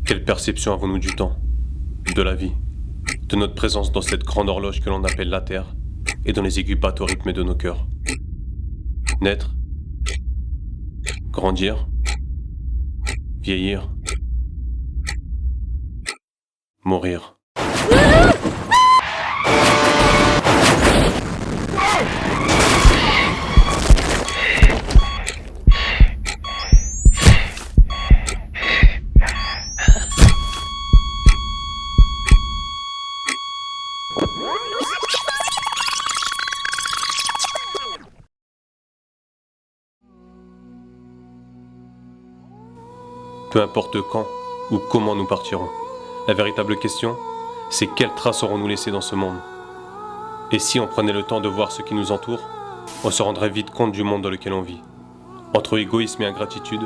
Quelle perception avons-nous du temps, de la vie, de notre présence dans cette grande horloge que l'on appelle la Terre et dont les aiguilles battent au rythme de nos cœurs? Naître, grandir, vieillir, mourir. Peu importe quand ou comment nous partirons, la véritable question, c'est quelles traces aurons-nous laissées dans ce monde? Et si on prenait le temps de voir ce qui nous entoure, on se rendrait vite compte du monde dans lequel on vit. Entre égoïsme et ingratitude,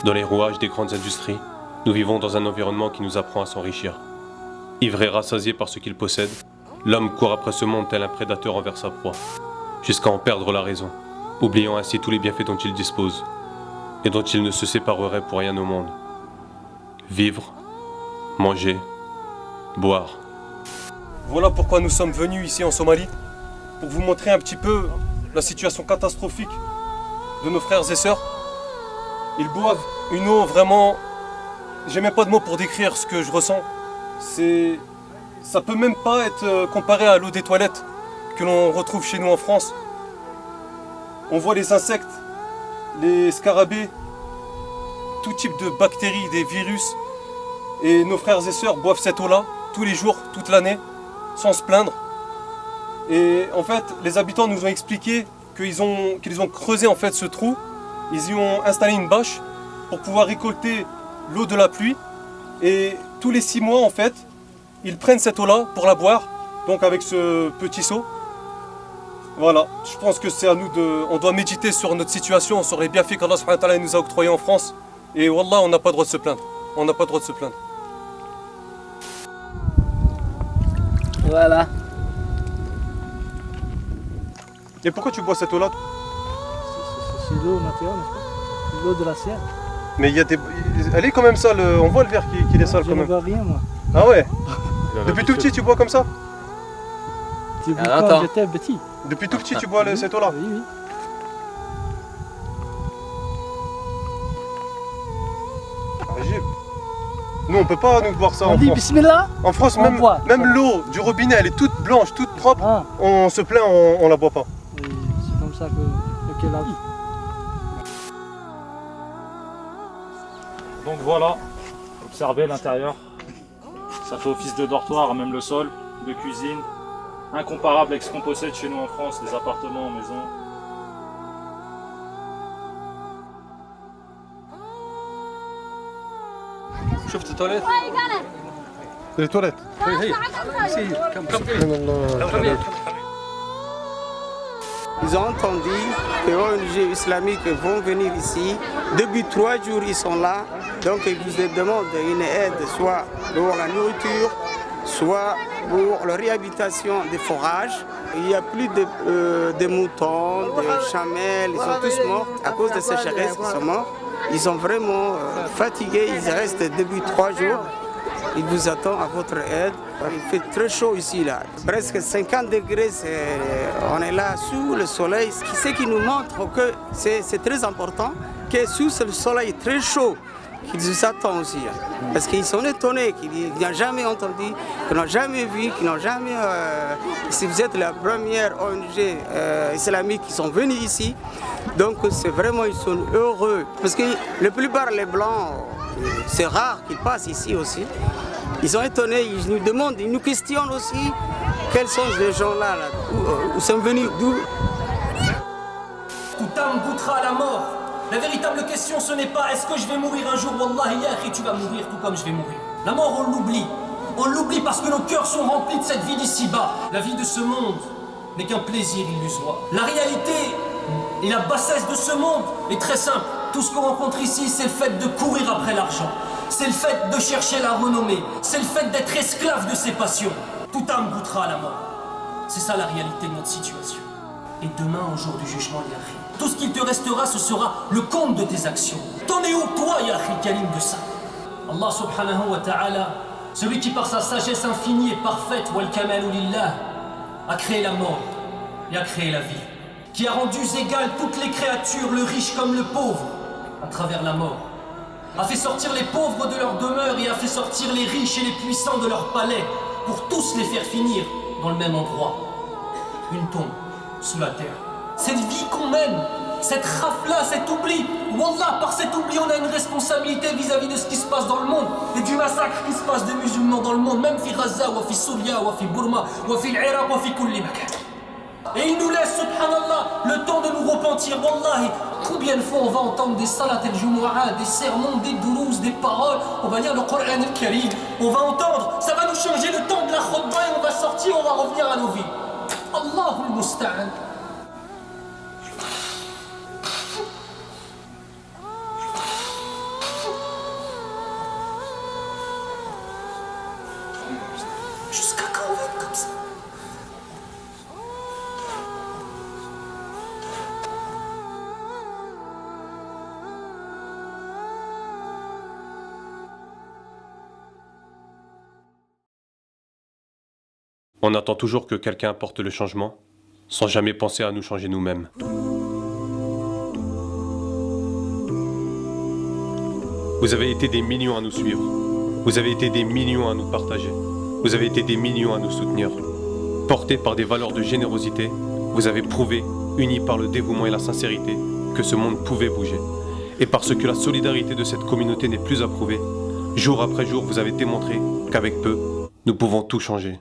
dans les rouages des grandes industries, nous vivons dans un environnement qui nous apprend à s'enrichir. Ivre et rassasié par ce qu'il possède, l'homme court après ce monde tel un prédateur envers sa proie, jusqu'à en perdre la raison, oubliant ainsi tous les bienfaits dont il dispose, et dont il ne se séparerait pour rien au monde. Vivre, manger, boire. Voilà pourquoi nous sommes venus ici en Somalie, pour vous montrer un petit peu la situation catastrophique de nos frères et sœurs. Ils boivent une eau vraiment... J'ai même pas de mots pour décrire ce que je ressens. Ça peut même pas être comparé à l'eau des toilettes que l'on retrouve chez nous en France. On voit les insectes, les scarabées, tout type de bactéries, des virus. Et nos frères et sœurs boivent cette eau-là tous les jours, toute l'année, sans se plaindre. Et en fait, les habitants nous ont expliqué qu'ils ont creusé en fait ce trou. Ils y ont installé une bâche pour pouvoir récolter l'eau de la pluie. Et tous les 6 mois, en fait, ils prennent cette eau-là pour la boire, donc avec ce petit seau. Voilà, je pense que c'est à nous on doit méditer sur notre situation, sur les bienfaits qu'Allah subhanahu wa ta'ala nous a octroyés en France. Et wallah, on n'a pas le droit de se plaindre. On n'a pas le droit de se plaindre. Voilà. Et pourquoi tu bois cette eau-là? C'est l'eau naturelle, n'est-ce pas? L'eau de la Seine. Mais il y a des... Elle est quand même sale, on voit le verre qui est sale Je quand ne même. vois rien, moi. Ah ouais? Depuis tout petit tu bois comme ça? J'ai bu quand j'étais petit. Depuis tout petit tu bois cette eau-là? Oui, oui. Régime. Nous on peut pas nous boire ça On en dit France. bismillah. En France on boit. même l'eau du robinet elle est toute blanche, toute propre. Ah. On se plaint, on la boit pas. Et c'est comme ça que la vie. Donc voilà, observez l'intérieur. Ça fait office de dortoir, même le sol, de cuisine. Incomparable avec ce qu'on possède chez nous en France, des appartements, maisons. شفت التواليت؟ Les toilettes. Ils ont entendu que les ONG islamiques vont venir ici. Depuis 3 jours, ils sont là. Donc, ils vous demandent une aide, soit pour la nourriture, soit pour la réhabilitation des forages. Il n'y a plus de moutons, de chamelles, ils sont tous morts à cause de ces sécheresse, ils sont morts. Ils sont vraiment fatigués, ils restent depuis 3 jours. Ils vous attendent à votre aide. Il fait très chaud ici, là. Presque 50 degrés, on est là sous le soleil. Ce qui nous montre que c'est très important, que sous le soleil très chaud, qu'ils nous attendent aussi. Parce qu'ils sont étonnés, qu'ils n'ont jamais entendu, qu'ils n'ont jamais vu, qu'ils n'ont jamais... si vous êtes la première ONG islamique qui sont venus ici, donc c'est vraiment, ils sont heureux. Parce que la plupart des Blancs, c'est rare qu'ils passent ici aussi. Ils sont étonnés, ils nous demandent, ils nous questionnent aussi quels sont ces gens-là, où sont venus, d'où. Toute âme goûtera à la mort. La véritable question, ce n'est pas est-ce que je vais mourir un jour, Wallahi, ya akhi, tu vas mourir tout comme je vais mourir. La mort, on l'oublie. On l'oublie parce que nos cœurs sont remplis de cette vie d'ici-bas. La vie de ce monde n'est qu'un plaisir illusoire. La réalité et la bassesse de ce monde est très simple. Tout ce qu'on rencontre ici, c'est le fait de courir après l'argent. C'est le fait de chercher la renommée. C'est le fait d'être esclave de ses passions. Toute âme goûtera à la mort. C'est ça la réalité de notre situation. Et demain, au jour du jugement, ya akhi, tout ce qu'il te restera, ce sera le compte de tes actions. T'en es où, toi, ya akhi, Kalim, de ça? Allah subhanahu wa ta'ala, celui qui par sa sagesse infinie et parfaite, wal kamalu lillah, a créé la mort et a créé la vie, qui a rendu égales toutes les créatures, le riche comme le pauvre, à travers la mort, a fait sortir les pauvres de leur demeure et a fait sortir les riches et les puissants de leur palais, pour tous les faire finir dans le même endroit, une tombe sous la terre. Cette vie qu'on mène, cette rafle-là, cet oubli, wallah, par cet oubli, on a une responsabilité vis-à-vis de ce qui se passe dans le monde et du massacre qui se passe des musulmans dans le monde, même fi Gaza, ou fi Souria, ou fi Burma, ou fi l'Iraq, ou fi kulli makan. Et il nous laisse, subhanallah, le temps de nous repentir, wallahi. Combien de fois on va entendre des salat al-Jumu'ah, des sermons, des doulouz, des paroles, on va lire le Coran al-Karim, on va entendre, ça va nous changer le temps de la khutbah et on va sortir, on va revenir à nos vies. Allahul Musta'an. Jusqu'à quand on va être comme ça? On attend toujours que quelqu'un apporte le changement, sans jamais penser à nous changer nous-mêmes. Vous avez été des millions à nous suivre. Vous avez été des millions à nous partager. Vous avez été des millions à nous soutenir. Portés par des valeurs de générosité, vous avez prouvé, unis par le dévouement et la sincérité, que ce monde pouvait bouger. Et parce que la solidarité de cette communauté n'est plus à prouver, jour après jour, vous avez démontré qu'avec peu, nous pouvons tout changer.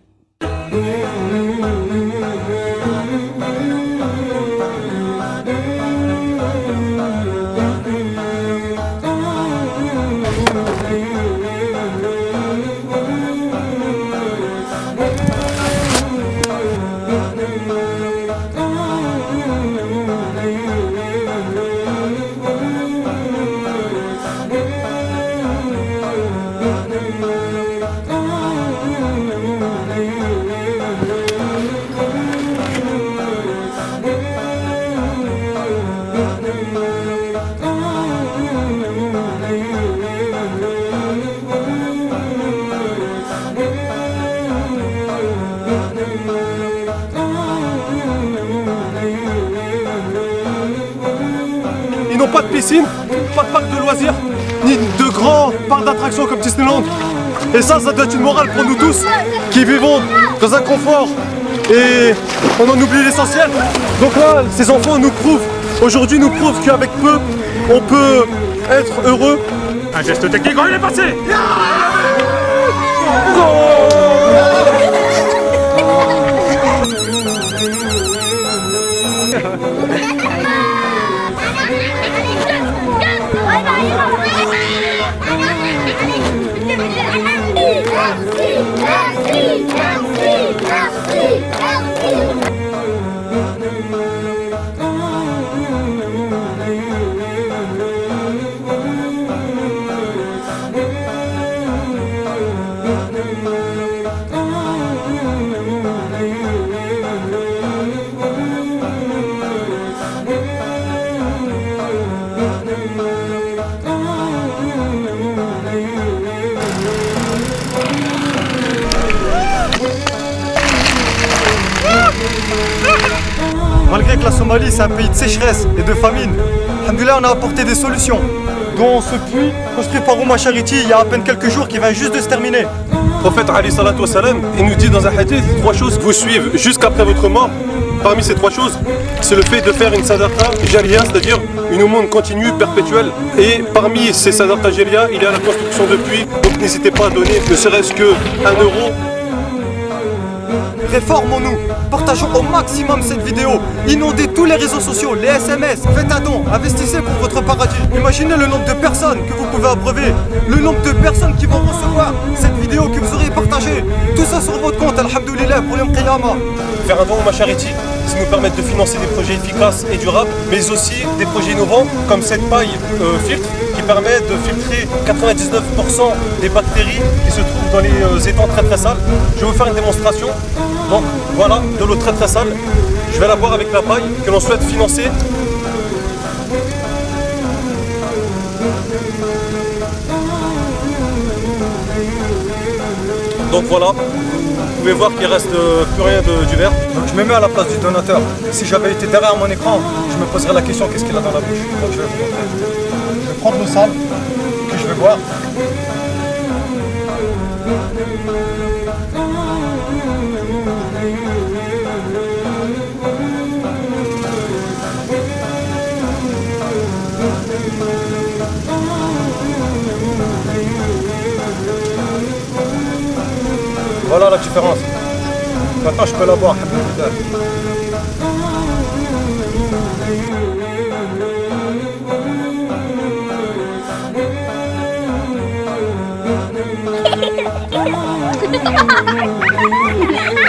Ils n'ont pas de piscine, pas de parc de loisirs, ni de grands parcs d'attractions comme Disneyland. Et ça doit être une morale pour nous tous qui vivons dans un confort et on en oublie l'essentiel. Donc là, ces enfants aujourd'hui nous prouvent qu'avec peu, on peut être heureux. Un geste technique, il est passé. Malgré que la Somalie c'est un pays de sécheresse et de famine, alhamdoulilah, on a apporté des solutions, dont ce puits construit par Ouma Charity il y a à peine quelques jours qui vient juste de se terminer. Le prophète Ali salatu wassalam, il nous dit dans un hadith 3 choses qui vous suivent jusqu'après votre mort. Parmi ces 3 choses, c'est le fait de faire une sadaqa jariya, c'est-à-dire une aumône continue, perpétuelle. Et parmi ces sadaqa jariya, il y a la construction de puits, donc n'hésitez pas à donner ne serait-ce que 1 euro. Réformons-nous, partageons au maximum cette vidéo, inondez tous les réseaux sociaux, les SMS, faites un don, investissez pour votre paradis. Imaginez le nombre de personnes que vous pouvez abreuver, le nombre de personnes qui vont recevoir cette vidéo que vous aurez partagée. Tout ça sur votre compte, alhamdoulilah, pour Yom Qiyamah. Faire un don au Charity, ça nous permet de financer des projets efficaces et durables, mais aussi des projets innovants, comme cette paille filtre, qui permet de filtrer 99% des bactéries qui se trouvent dans les étangs très très sales. Je vais vous faire une démonstration. Donc voilà, de l'eau très très sale. Je vais la boire avec la paille que l'on souhaite financer. Donc voilà, vous pouvez voir qu'il reste plus rien du verre. Donc je me mets à la place du donateur. Si j'avais été derrière mon écran, je me poserais la question qu'est-ce qu'il a dans la bouche. Donc je vais vous montrer. Je vais prendre le sable que je vais boire. Voilà la différence. Maintenant je peux la boire. Ha ha ha!